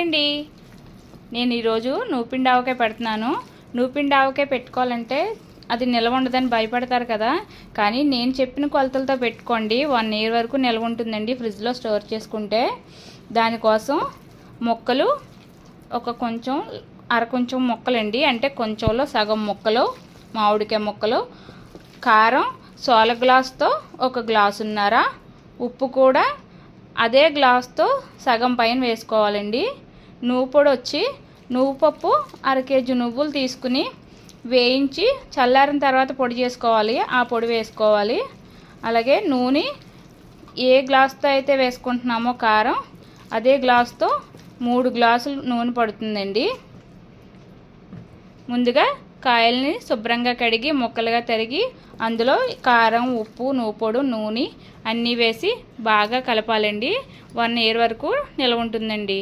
Hi అండి, నేను ఈరోజు నూపిండి ఆవకాయ పెడుతున్నాను. నూపిండి ఆవకాయ పెట్టుకోవాలంటే అది నిల్వ ఉండదని భయపడతారు కదా, కానీ నేను చెప్పిన కొలతలతో పెట్టుకోండి. 1 year వరకు నిల్వ ఉంటుందండి ఫ్రిడ్జ్లో స్టోర్ చేసుకుంటే. దానికోసం ముక్కలు కొంచెం కొంచెం ముక్కలండి, అంటే కొంచెంలో సగం ముక్కలు మామిడికాయ ముక్కలు, కారం సోల గ్లాస్తో 1 గ్లాసున్నర, ఉప్పు కూడా అదే గ్లాస్తో సగం పైన వేసుకోవాలండి. నువ్వు పొడి వచ్చి నువ్వుపప్పు 1/2 kg నువ్వులు తీసుకుని వేయించి చల్లారిన తర్వాత పొడి చేసుకోవాలి, ఆ పొడి వేసుకోవాలి. అలాగే నూనె ఏ గ్లాస్తో అయితే వేసుకుంటున్నామో కారం అదే గ్లాస్తో 3 గ్లాసులు నూనె పడుతుందండి. ముందుగా కాయల్ని శుభ్రంగా కడిగి ముక్కలుగా తరిగి అందులో కారం, ఉప్పు, నువ్వుపొడి, నూనె అన్నీ వేసి బాగా కలపాలండి. 1 year వరకు నిల్వ ఉంటుందండి.